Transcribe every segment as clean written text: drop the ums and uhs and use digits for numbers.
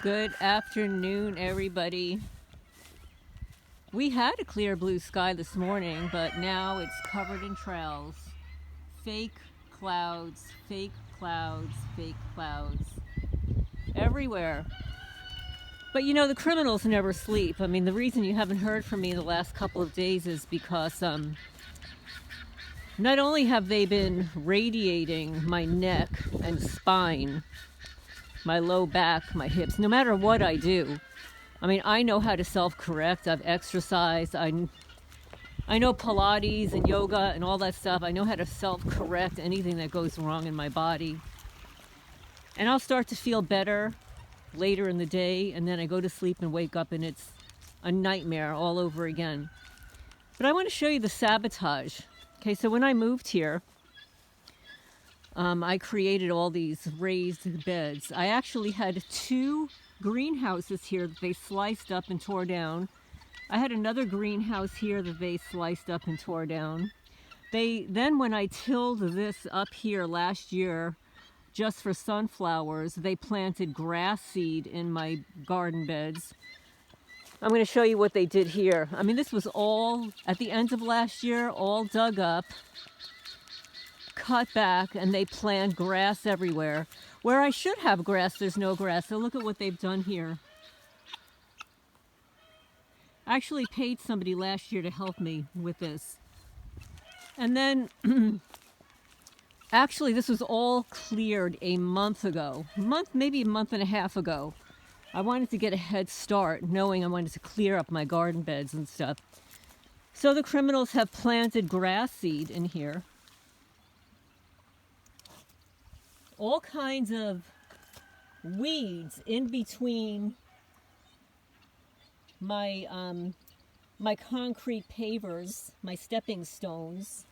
Good afternoon, everybody. We had a clear blue sky this morning, but now it's covered in trails. Fake clouds, fake clouds, fake clouds. Everywhere. But you know, the criminals never sleep. I mean, the reason you haven't heard from me the last couple of days is because not only have they been radiating my neck and spine, my low back, my hips, no matter what I do. I mean, I know how to self-correct. I've exercised. I know Pilates and yoga and all that stuff. I know how to self-correct anything that goes wrong in my body. And I'll start to feel better later in the day, and then I go to sleep and wake up and it's a nightmare all over again. But I want to show you the sabotage. Okay, so when I moved here, I created all these raised beds. I actually had 2 greenhouses here that they sliced up and tore down. I had another greenhouse here that they sliced up and tore down. Then when I tilled this up here last year, just for sunflowers, they planted grass seed in my garden beds. I'm going to show you what they did here. I mean, this was all, at the end of last year, all dug up, cut back, and they plant grass everywhere. Where I should have grass, there's no grass. So look at what they've done here. I actually paid somebody last year to help me with this. And then, actually, this was all cleared a month ago. Maybe a month and a half ago. I wanted to get a head start, knowing I wanted to clear up my garden beds and stuff. So the criminals have planted grass seed in here. All kinds of weeds in between my my concrete pavers, my stepping stones,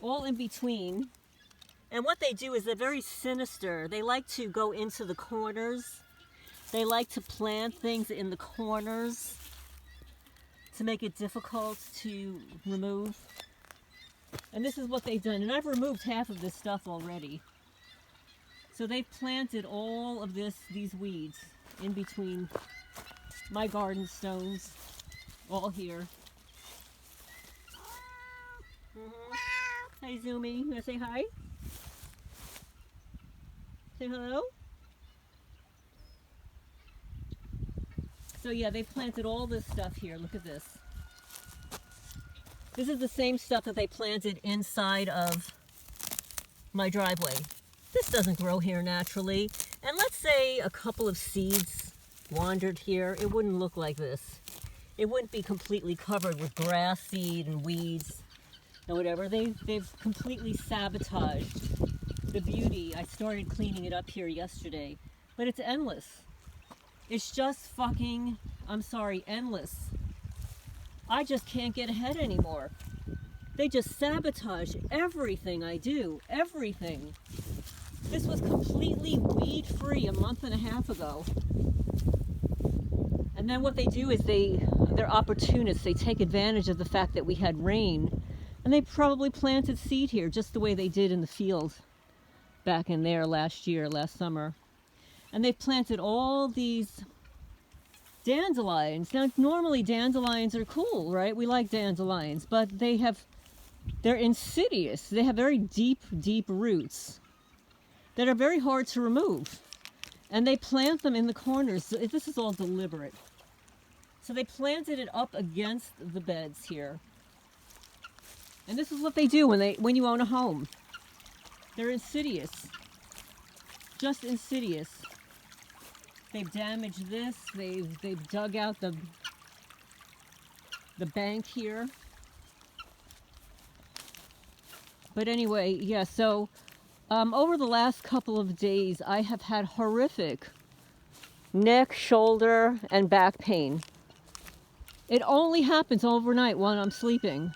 all in between. And what they do is they're very sinister. They like to go into the corners. They like to plant things in the corners to make it difficult to remove. And this is what they've done. And I've removed half of this stuff already. So they've planted all of these weeds in between my garden stones, all here. Hi, Zoomy. You want to say hi? Say hello? So yeah, they planted all this stuff here. Look at this. This is the same stuff that they planted inside of my driveway. This doesn't grow here naturally. And let's say a couple of seeds wandered here, it wouldn't look like this. It wouldn't be completely covered with grass seed and weeds and whatever. They've completely sabotaged the beauty. I started cleaning it up here yesterday, but it's endless. It's just fucking, I'm sorry, endless. I just can't get ahead anymore. They just sabotage everything I do, everything. This was completely weed-free a month and a half ago. And then what they do is they're opportunists. They take advantage of the fact that we had rain. And they probably planted seed here just the way they did in the field back in there last summer. And they've planted all these dandelions. Now, normally dandelions are cool, right? We like dandelions, but they're insidious. They have very deep, deep roots that are very hard to remove. And they plant them in the corners. This is all deliberate. So they planted it up against the beds here. And this is what they do when you own a home. They're insidious. Just insidious. They've damaged this. They've dug out the bank here. But anyway, yeah, so over the last couple of days, I have had horrific neck, shoulder, and back pain. It only happens overnight when I'm sleeping.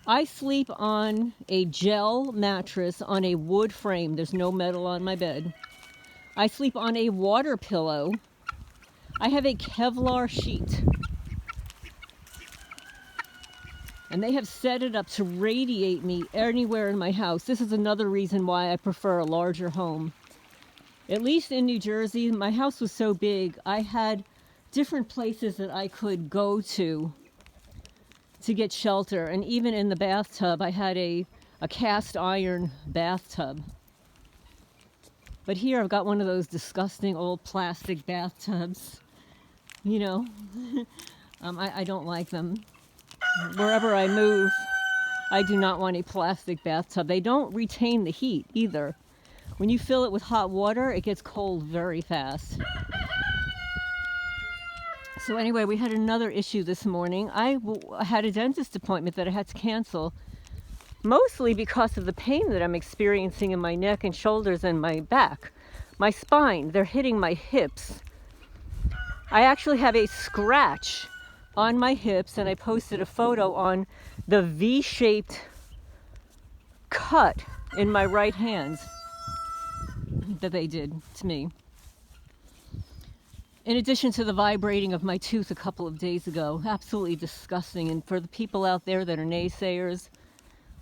I sleep on a gel mattress on a wood frame. There's no metal on my bed. I sleep on a water pillow. I have a Kevlar sheet. And they have set it up to radiate me anywhere in my house. This is another reason why I prefer a larger home. At least in New Jersey, my house was so big, I had different places that I could go to get shelter. And even in the bathtub, I had a cast iron bathtub. But here I've got one of those disgusting old plastic bathtubs. You know, I don't like them. Wherever I move, I do not want a plastic bathtub. They don't retain the heat either. When you fill it with hot water, it gets cold very fast. So anyway, we had another issue this morning. I had a dentist appointment that I had to cancel, mostly because of the pain that I'm experiencing in my neck and shoulders and my back. My spine, they're hitting my hips. I actually have a scratch on my hips, and I posted a photo on the V-shaped cut in my right hand that they did to me. In addition to the vibrating of my tooth a couple of days ago. Absolutely disgusting. And for the people out there that are naysayers,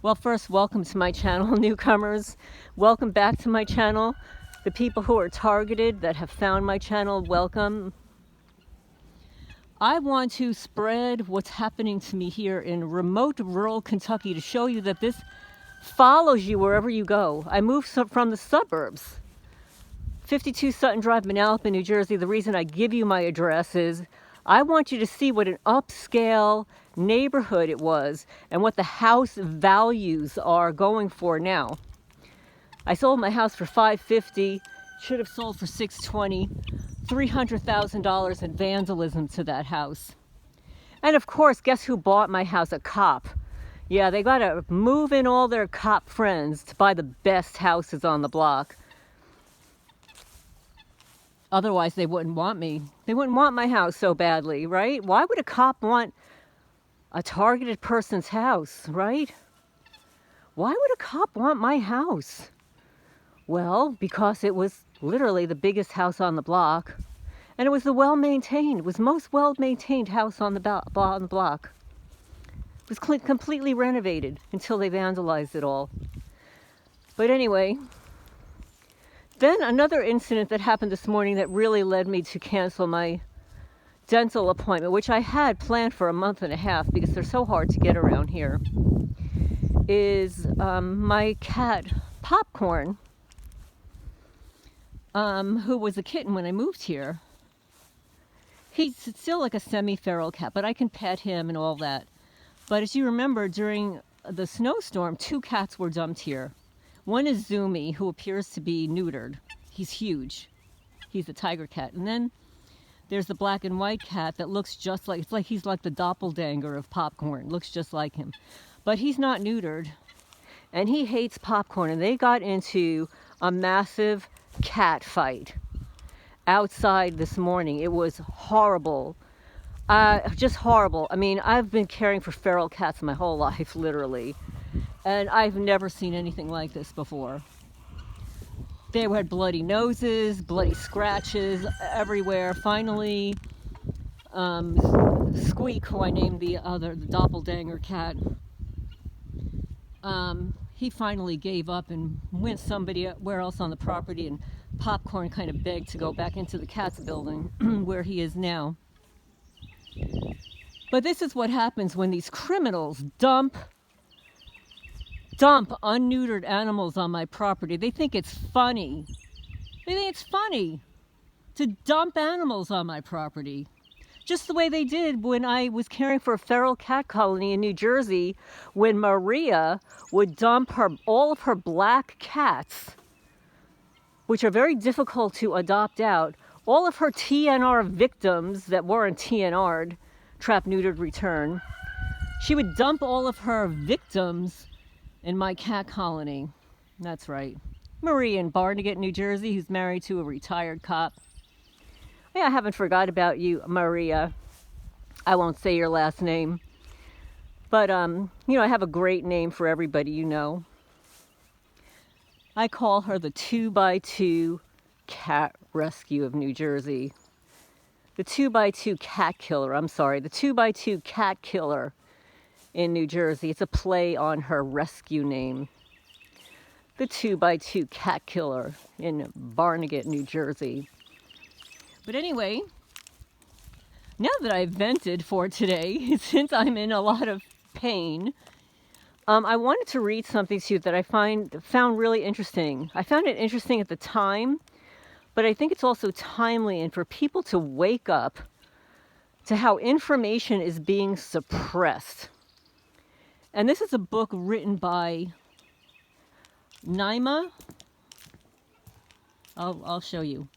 well, first, welcome to my channel, newcomers. Welcome back to my channel. The people who are targeted that have found my channel, welcome. I want to spread what's happening to me here in remote rural Kentucky to show you that this follows you wherever you go. I moved from the suburbs. 52 Sutton Drive, Manalapan, New Jersey. The reason I give you my address is I want you to see what an upscale neighborhood it was and what the house values are going for now. I sold my house for $550, should have sold for $620, $300,000 in vandalism to that house. And of course, guess who bought my house? A cop. Yeah, they got to move in all their cop friends to buy the best houses on the block. Otherwise, they wouldn't want me. They wouldn't want my house so badly, right? Why would a cop want a targeted person's house, right? Why would a cop want my house? Well, because it was literally the biggest house on the block, and it was the well-maintained, it was the most well-maintained house on the block. It was completely renovated until they vandalized it all. But anyway, then another incident that happened this morning that really led me to cancel my dental appointment, which I had planned for a month and a half because they're so hard to get around here, is my cat, Popcorn, who was a kitten when I moved here. He's still like a semi-feral cat, but I can pet him and all that. But as you remember, during the snowstorm, 2 cats were dumped here. One is Zoomy, who appears to be neutered. He's huge. He's a tiger cat. And then there's the black and white cat that looks just like, it's like he's like the doppelganger of Popcorn. Looks just like him. But he's not neutered. And he hates Popcorn. And they got into a massive cat fight outside this morning. It was horrible. Just horrible. I mean, I've been caring for feral cats my whole life, literally. And I've never seen anything like this before. They had bloody noses, bloody scratches everywhere. Finally, Squeak, who I named the doppelganger cat, he finally gave up and went somewhere else on the property, and Popcorn kind of begged to go back into the cat's building where he is now. But this is what happens when these criminals dump unneutered animals on my property. They think it's funny. They think it's funny to dump animals on my property. Just the way they did when I was caring for a feral cat colony in New Jersey, when Maria would dump all of her black cats, which are very difficult to adopt out, all of her TNR victims that weren't TNR'd, trap, neutered, return. She would dump all of her victims in my cat colony. That's right. Marie in Barnegat, New Jersey, who's married to a retired cop. Yeah, I haven't forgot about you, Maria. I won't say your last name. But, I have a great name for everybody you know. I call her the 2x2 Cat Rescue of New Jersey. The 2x2 cat killer, the 2x2 cat killer in New Jersey. It's a play on her rescue name. the 2x2 cat killer in Barnegat, New Jersey. But anyway, now that I've vented for today, since I'm in a lot of pain, I wanted to read something to you that I found really interesting. I found it interesting at the time, but I think it's also timely and for people to wake up to how information is being suppressed. And this is a book written by Naima. I'll show you.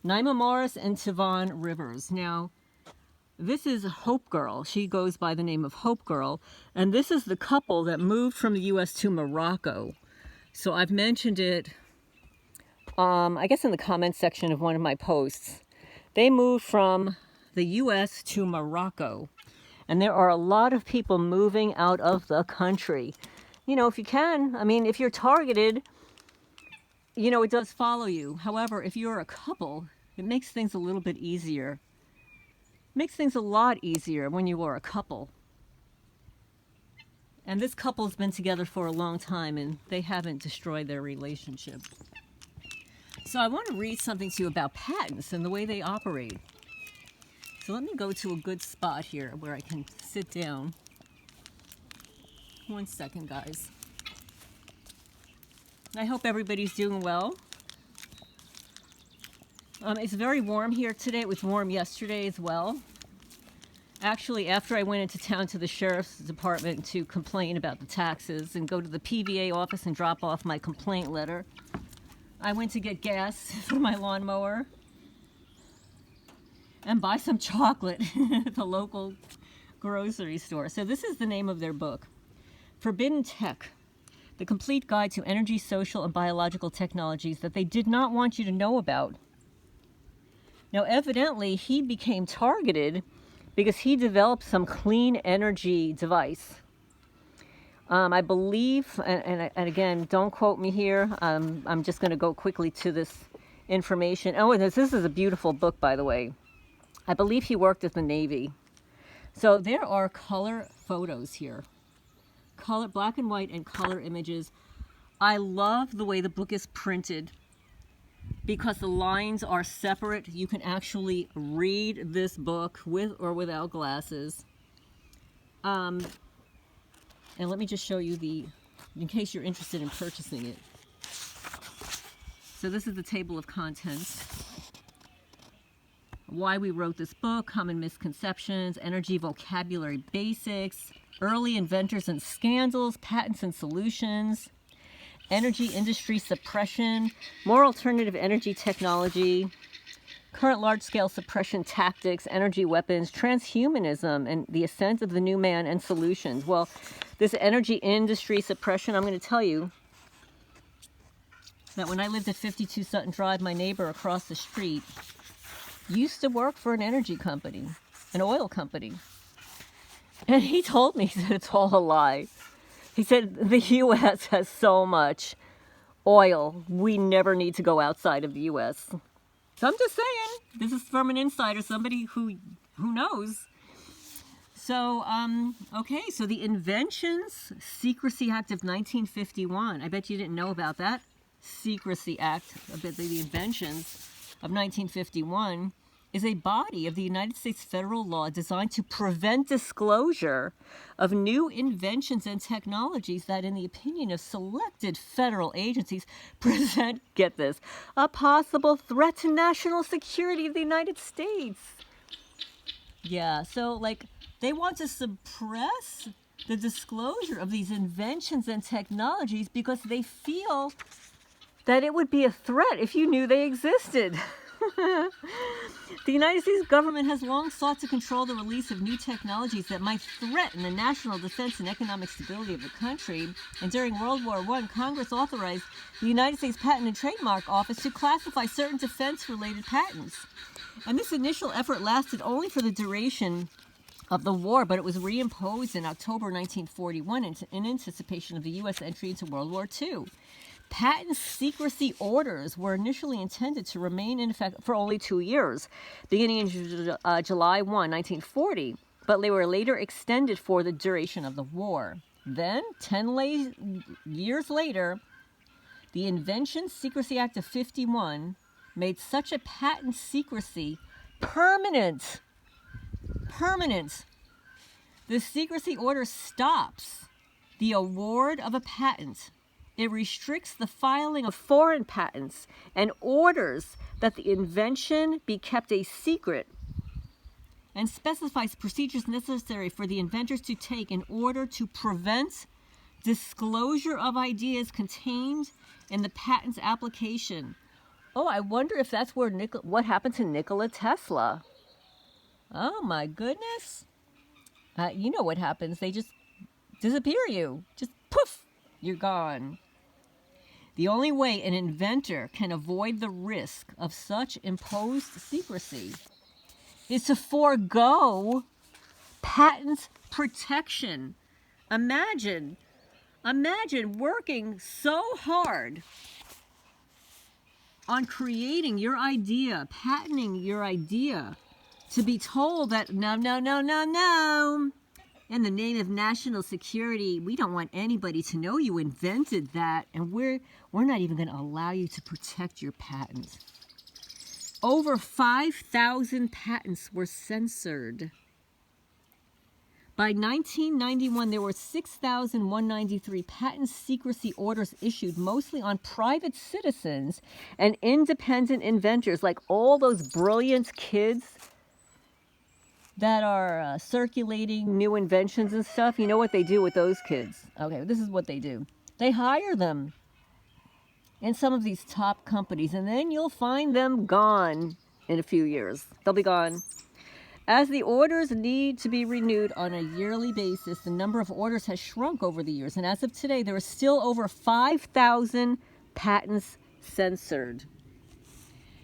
Naima Morris and Tivon Rivers. Now, this is Hope Girl. She goes by the name of Hope Girl. And this is the couple that moved from the U.S. to Morocco. So I've mentioned it, I guess in the comments section of one of my posts. They moved from the U.S. to Morocco. And there are a lot of people moving out of the country. You know, if you can, I mean, if you're targeted, you know, it does follow you. However, if you're a couple, it makes things a little bit easier. It makes things a lot easier when you are a couple. And this couple's been together for a long time and they haven't destroyed their relationship. So I want to read something to you about patents and the way they operate. So let me go to a good spot here where I can sit down. 1 second, guys. I hope everybody's doing well. It's very warm here today. It was warm yesterday as well. Actually, after I went into town to the sheriff's department to complain about the taxes and go to the PVA office and drop off my complaint letter, I went to get gas for my lawnmower and buy some chocolate at the local grocery store. So this is the name of their book, Forbidden Tech, the complete guide to energy, social, and biological technologies that they did not want you to know about. Now, evidently, he became targeted because he developed some clean energy device. I believe, and again, don't quote me here. I'm just going to go quickly to this information. Oh, and this is a beautiful book, by the way. I believe he worked at the Navy. So there are color photos here. Color, black and white and color images. I love the way the book is printed because the lines are separate. You can actually read this book with or without glasses. And let me just show you in case you're interested in purchasing it. So this is the table of contents. Why we wrote this book, common misconceptions, energy vocabulary basics, early inventors and scandals, patents and solutions, energy industry suppression, more alternative energy technology, current large-scale suppression tactics, energy weapons, transhumanism, and the ascent of the new man and solutions. Well, this energy industry suppression, I'm going to tell you that when I lived at 52 Sutton Drive, my neighbor across the street used to work for an energy company, an oil company. And he told me that it's all a lie. He said, the U.S. has so much oil, we never need to go outside of the U.S. So I'm just saying, this is from an insider, somebody who knows. So, okay, so the Invention Secrecy Act of 1951. I bet you didn't know about that. Secrecy Act, the inventions of 1951, is a body of the United States federal law designed to prevent disclosure of new inventions and technologies that, in the opinion of selected federal agencies, present, get this, a possible threat to national security of the United States. Yeah, so, like, they want to suppress the disclosure of these inventions and technologies because they feel that it would be a threat if you knew they existed. The United States government has long sought to control the release of new technologies that might threaten the national defense and economic stability of the country. And during World War I, Congress authorized the United States Patent and Trademark Office to classify certain defense-related patents. And this initial effort lasted only for the duration of the war, but it was reimposed in October 1941 in anticipation of the U.S. entry into World War II. Patent secrecy orders were initially intended to remain in effect for only 2 years, beginning in July 1, 1940, but they were later extended for the duration of the war. Then, 10 years later, The Invention Secrecy Act of 51 made such a patent secrecy permanent. Permanent. The secrecy order stops the award of a patent. It restricts the filing of foreign patents and orders that the invention be kept a secret, and specifies procedures necessary for the inventors to take in order to prevent disclosure of ideas contained in the patent's application. Oh, I wonder if that's where what happened to Nikola Tesla. Oh my goodness. You know what happens. They just disappear you. Just poof, you're gone. The only way an inventor can avoid the risk of such imposed secrecy is to forego patent protection. Imagine working so hard on creating your idea, patenting your idea, to be told that no, in the name of national security, we don't want anybody to know you invented that, and we're not even going to allow you to protect your patent. Over 5,000 patents were censored. By 1991, there were 6,193 patent secrecy orders issued, mostly on private citizens and independent inventors, like all those brilliant kids that are circulating new inventions and stuff. You know what they do with those kids? Okay, this is what they do. They hire them in some of these top companies, and then you'll find them gone in a few years. They'll be gone. As the orders need to be renewed on a yearly basis, the number of orders has shrunk over the years, and as of today, there are still over 5,000 patents censored.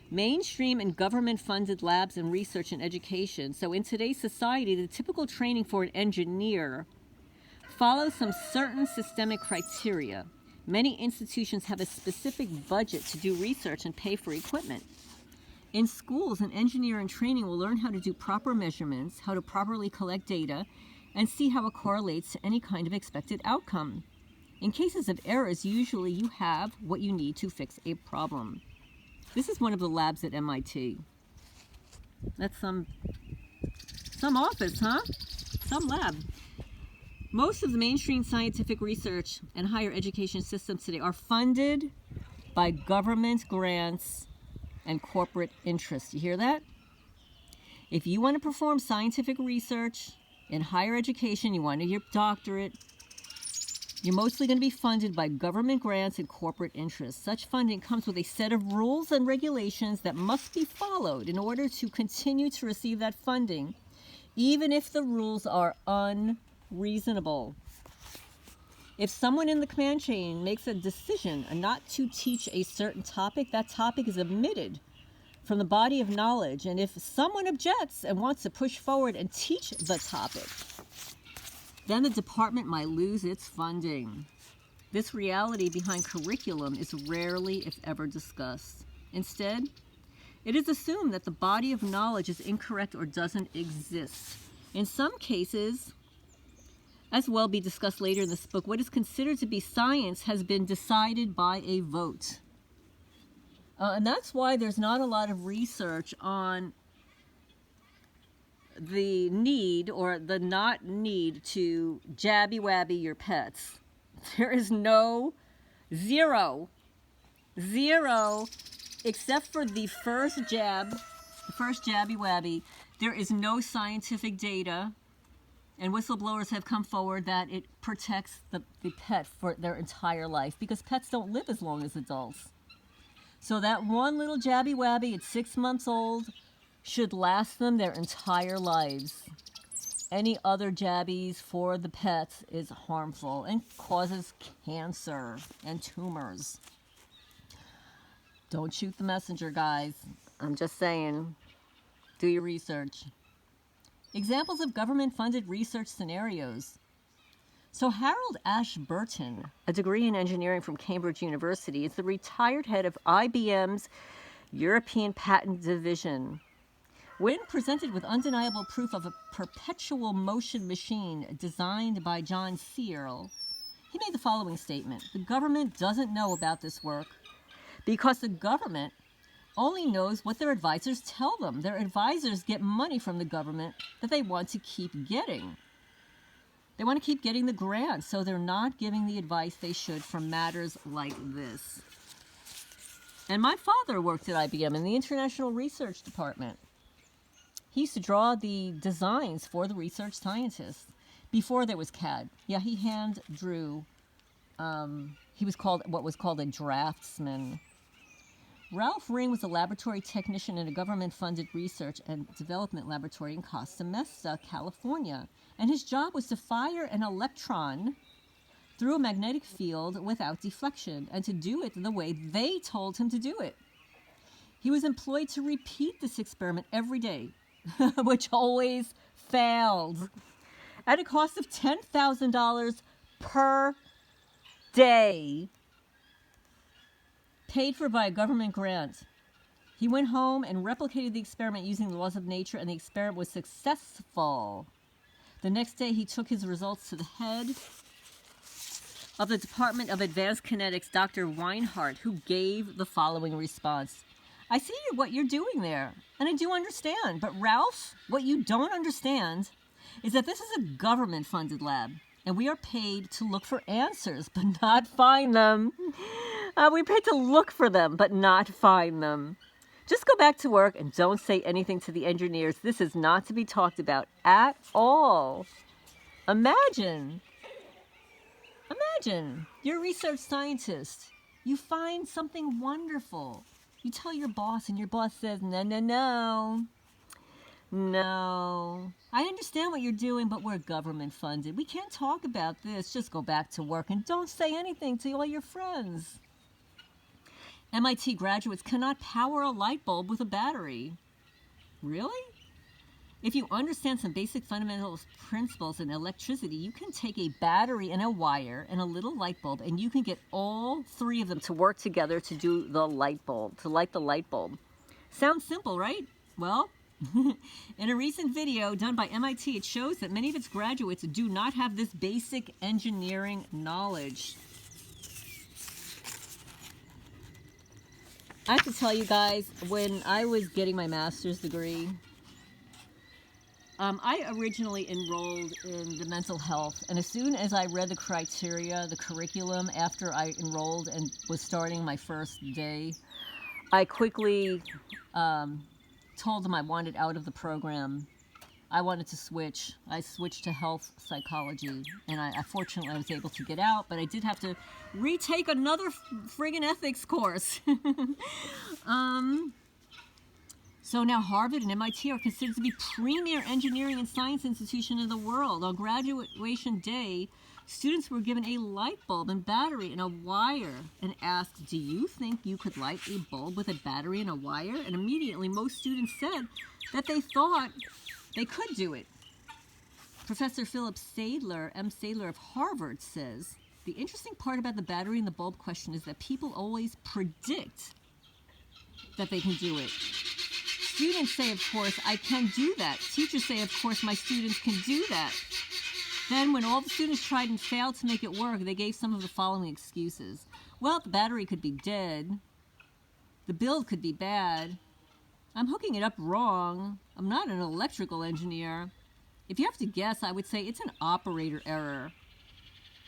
Mainstream and government-funded labs and research and education. So in today's society, the typical training for an engineer follows some certain systemic criteria. Many institutions have a specific budget to do research and pay for equipment. In schools, an engineer in training will learn how to do proper measurements, how to properly collect data, and see how it correlates to any kind of expected outcome. In cases of errors, usually you have what you need to fix a problem. This is one of the labs at MIT. That's some office, huh? Some lab. Most of the mainstream scientific research and higher education systems today are funded by government grants and corporate interests. You hear that? If you want to perform scientific research in higher education, you want to get your doctorate, you're mostly going to be funded by government grants and corporate interests. Such funding comes with a set of rules and regulations that must be followed in order to continue to receive that funding, even if the rules are unreasonable. If someone in the command chain makes a decision not to teach a certain topic, that topic is omitted from the body of knowledge. And if someone objects and wants to push forward and teach the topic, then the department might lose its funding. This reality behind curriculum is rarely, if ever, discussed. Instead, it is assumed that the body of knowledge is incorrect or doesn't exist. In some cases, as will be discussed later in this book, what is considered to be science has been decided by a vote. And that's why there's not a lot of research on the need or the not need to jabby-wabby your pets. There is zero, except for the first jabby-wabby, there is no scientific data, and whistleblowers have come forward that it protects the pet for their entire life, because pets don't live as long as adults. So that one little jabby-wabby at 6 months old should last them their entire lives. Any other jabbies for the pets is harmful and causes cancer and tumors. Don't shoot the messenger, guys. I'm just saying, do your research. Examples of government-funded research scenarios. So Harold Ashburton, a degree in engineering from Cambridge University, is the retired head of IBM's European Patent Division. When presented with undeniable proof of a perpetual motion machine designed by John Searle, He made the following statement: the government doesn't know about this work because the government only knows what their advisors tell them. Their advisors get money from the government that they want to keep getting. They want to keep getting the grants, so they're not giving the advice they should for matters like this. And my father worked at IBM in the International Research Department. He used to draw the designs for the research scientists before there was CAD. Yeah, he hand drew. He was called what was called a draftsman. Ralph Ring was a laboratory technician in a government-funded research and development laboratory in Costa Mesa, California. And his job was to fire an electron through a magnetic field without deflection, and to do it the way they told him to do it. He was employed to repeat this experiment every day, which always failed, at a cost of $10,000 per day, paid for by a government grant. He went home and replicated the experiment using the laws of nature, and the experiment was successful. The next day, he took his results to the head of the Department of Advanced Kinetics, Dr. Weinhardt, who gave the following response: I see what you're doing there, and I do understand. But Ralph, what you don't understand is that this is a government-funded lab, and we are paid to look for answers, but not find them. We're paid to look for them, but not find them. Just go back to work and don't say anything to the engineers. This is not to be talked about at all. Imagine, you're a research scientist. You find something wonderful. You tell your boss, and your boss says, no. I understand what you're doing, but we're government funded. We can't talk about this. Just go back to work and don't say anything to all your friends. MIT graduates cannot power a light bulb with a battery. Really? If you understand some basic fundamental principles in electricity, you can take a battery and a wire and a little light bulb, and you can get all three of them to work together to do the light bulb, to light the light bulb. Sounds simple, right? Well, in a recent video done by MIT, it shows that many of its graduates do not have this basic engineering knowledge. I have to tell you guys, when I was getting my master's degree, I originally enrolled in the mental health, and as soon as I read the criteria, the curriculum, after I enrolled and was starting my first day, I quickly told them I wanted out of the program. I wanted to switch. I switched to health psychology, and fortunately I was able to get out, but I did have to retake another friggin' ethics course. So now Harvard and MIT are considered to be premier engineering and science institution in the world. On graduation day, students were given a light bulb and battery and a wire and asked, do you think you could light a bulb with a battery and a wire? And immediately most students said that they thought they could do it. Professor Philip Sadler, M. Sadler of Harvard, says, the interesting part about the battery and the bulb question is that people always predict that they can do it. Students say, of course, I can do that. Teachers say, of course, my students can do that. Then when all the students tried and failed to make it work, they gave some of the following excuses. Well, the battery could be dead. The build could be bad. I'm hooking it up wrong. I'm not an electrical engineer. If you have to guess, I would say it's an operator error.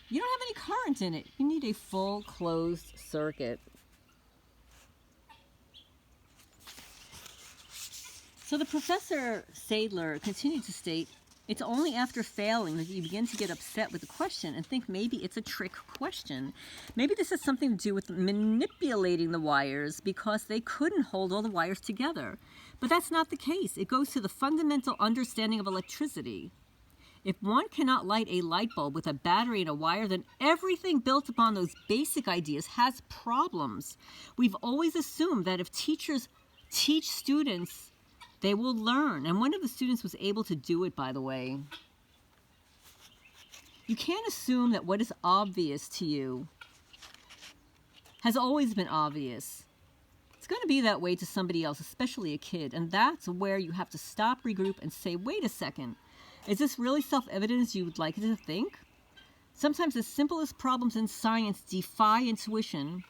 You don't have any current in it. You need a full closed circuit. So the Professor Sadler continued to state, it's only after failing that you begin to get upset with the question and think maybe it's a trick question. Maybe this has something to do with manipulating the wires because they couldn't hold all the wires together. But that's not the case. It goes to the fundamental understanding of electricity. If one cannot light a light bulb with a battery and a wire, then everything built upon those basic ideas has problems. We've always assumed that if teachers teach students, they will learn. And one of the students was able to do it, by the way. You can't assume that what is obvious to you has always been obvious. It's going to be that way to somebody else, especially a kid. And that's where you have to stop, regroup, and say, wait a second. Is this really self-evident as you would like it to think? Sometimes the simplest problems in science defy intuition,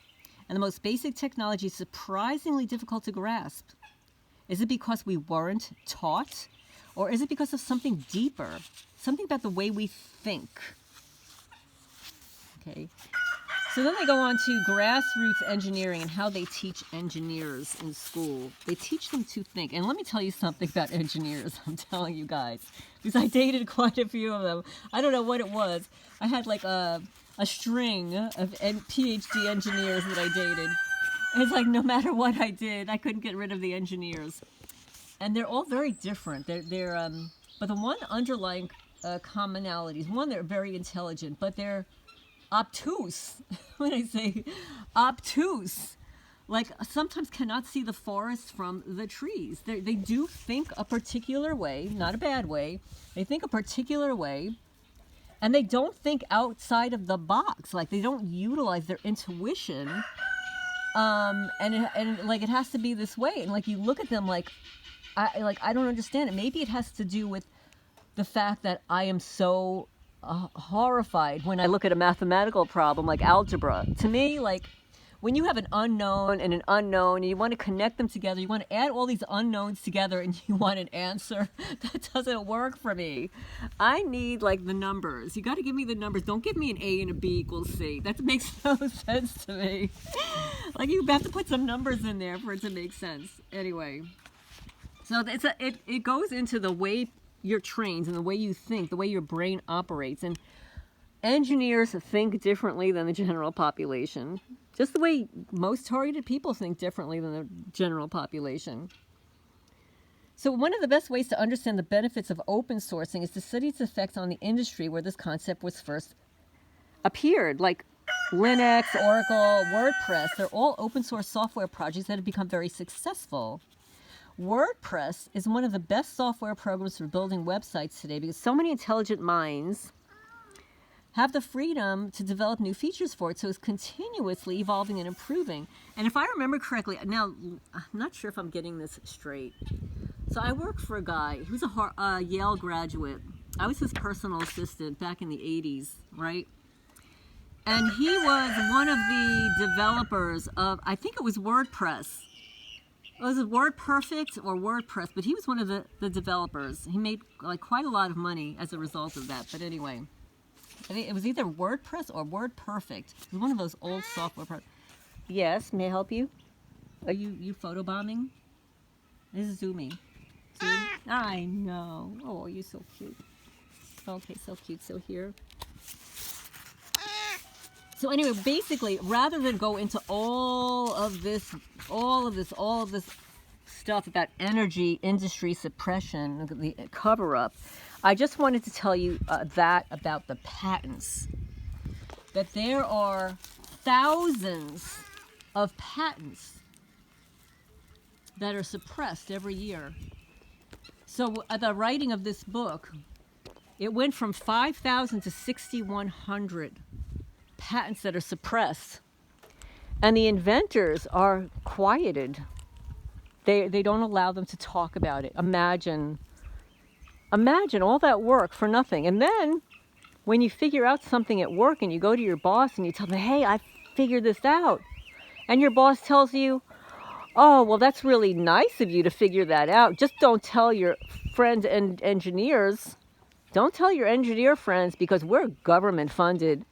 and the most basic technology is surprisingly difficult to grasp. Is it because we weren't taught? Or is it because of something deeper? Something about the way we think? Okay. So then they go on to grassroots engineering and how they teach engineers in school. They teach them to think. And let me tell you something about engineers, I'm telling you guys. Because I dated quite a few of them. I don't know what it was. I had like a string of PhD engineers that I dated. It's like no matter what I did, I couldn't get rid of the engineers. And they're all very different. But the one underlying commonalities, one, they're very intelligent, but they're obtuse. When I say obtuse, like sometimes cannot see the forest from the trees. They do think a particular way, not a bad way. They think a particular way, and they don't think outside of the box. Like they don't utilize their intuition. And like it has to be this way. And like you look at them like I don't understand it. Maybe it has to do with the fact that I am so horrified when I look at a mathematical problem like algebra. To me, like when you have an unknown and you want to connect them together, you want to add all these unknowns together and you want an answer, that doesn't work for me. I need like the numbers. You got to give me the numbers. Don't give me an A and a B equals C. That makes no sense to me. Like you have to put some numbers in there for it to make sense. Anyway, so it goes into the way you're trained and the way you think, the way your brain operates. And engineers think differently than the general population. Just the way most targeted people think differently than the general population. So one of the best ways to understand the benefits of open sourcing is to study its effects on the industry where this concept was first appeared, like Linux, Oracle, WordPress. They're all open source software projects that have become very successful. WordPress is one of the best software programs for building websites today because so many intelligent minds have the freedom to develop new features for it, so it's continuously evolving and improving. And if I remember correctly, now I'm not sure if I'm getting this straight. So I worked for a guy who's a Yale graduate. I was his personal assistant back in the 80s, right? And he was one of the developers of, I think it was WordPress. Was it WordPerfect or WordPress? But he was one of the developers. He made like quite a lot of money as a result of that. But anyway, I think it was either WordPress or WordPerfect. It was one of those old software projects. Yes, may I help you? Are you photobombing? This is Zoomy. Zoom? I know. Oh, you're so cute. Okay, so cute. So here. So anyway, basically, rather than go into all of this stuff about energy industry suppression, the cover-up, I just wanted to tell you that about the patents. That there are thousands of patents that are suppressed every year. So the writing of this book, it went from 5,000 to 6,100 patents that are suppressed, and the inventors are quieted. They don't allow them to talk about it. Imagine all that work for nothing. And then when you figure out something at work and you go to your boss and you tell them, hey, I figured this out, and your boss tells you, oh, well, that's really nice of you to figure that out, just don't tell your friends and engineers. Don't tell your engineer friends because we're government funded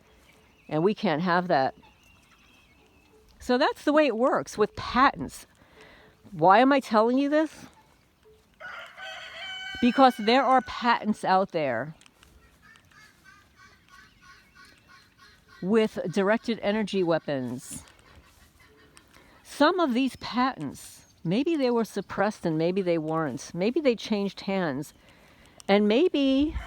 and we can't have that. So that's the way it works with patents. Why am I telling you this? Because there are patents out there with directed energy weapons. Some of these patents, maybe they were suppressed and maybe they weren't. Maybe they changed hands. And maybe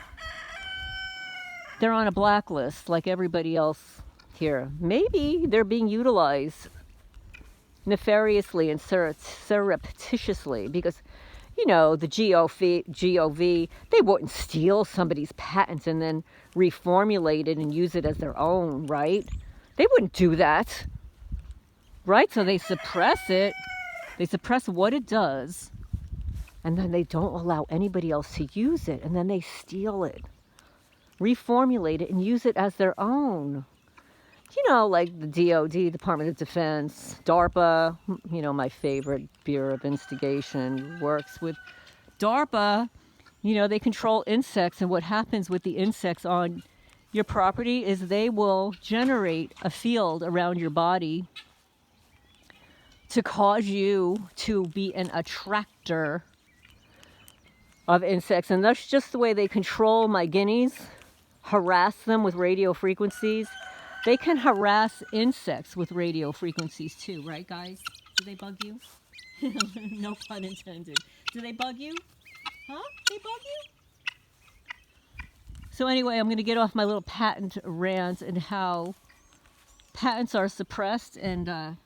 they're on a blacklist like everybody else here. Maybe they're being utilized nefariously and surreptitiously because, you know, the GOV, they wouldn't steal somebody's patents and then reformulate it and use it as their own, right? They wouldn't do that, right? So they suppress it. They suppress what it does, and then they don't allow anybody else to use it, and then they steal it. reformulate it and use it as their own. You know, like the DOD, Department of Defense, DARPA, you know, my favorite, Bureau of Instigation, works with DARPA. You know, they control insects, and what happens with the insects on your property is they will generate a field around your body to cause you to be an attractor of insects. And that's just the way they control my guineas, harass them with radio frequencies. They can harass insects with radio frequencies too, right, guys? Do they bug you? No pun intended. Do they bug you? Huh? They bug you? So anyway, I'm going to get off my little patent rant and how patents are suppressed. And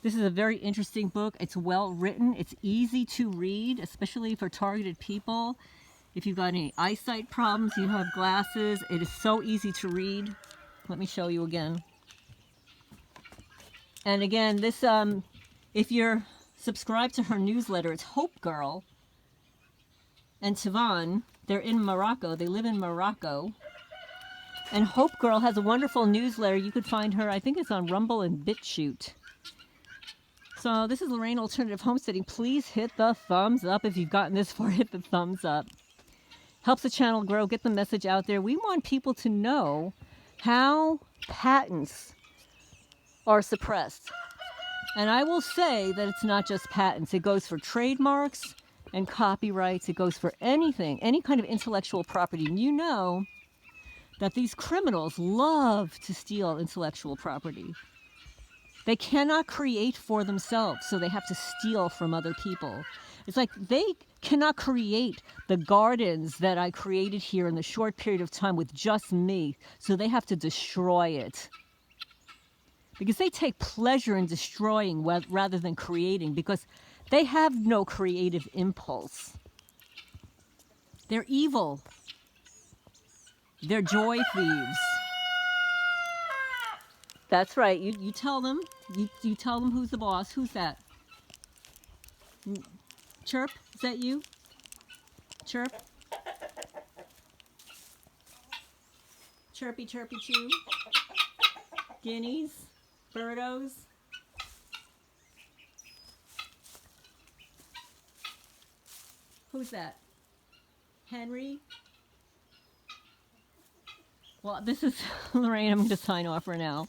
this is a very interesting book. It's well written. It's easy to read, especially for targeted people. If you've got any eyesight problems, you have glasses, it is so easy to read. Let me show you again. And again, this, if you're subscribed to her newsletter, it's Hope Girl and Sivan. They're in Morocco. They live in Morocco. And Hope Girl has a wonderful newsletter. You could find her, I think it's on Rumble and BitChute. So this is Lorraine Alternative Homesteading. Please hit the thumbs up. If you've gotten this far, hit the thumbs up. Helps the channel grow, get the message out there. We want people to know how patents are suppressed. And I will say that it's not just patents. It goes for trademarks and copyrights. It goes for anything, any kind of intellectual property. And you know that these criminals love to steal intellectual property. They cannot create for themselves, so they have to steal from other people. It's like they cannot create the gardens that I created here in the short period of time with just me, so they have to destroy it. Because they take pleasure in destroying rather than creating, because they have no creative impulse. They're evil. They're joy thieves. That's right. You tell them. You tell them who's the boss. Who's that? Chirp? Is that you? Chirp? Chirpy, chirpy, chew. Guineas. Birdos. Who's that? Henry? Well, this is Lorraine. I'm going to sign off for now.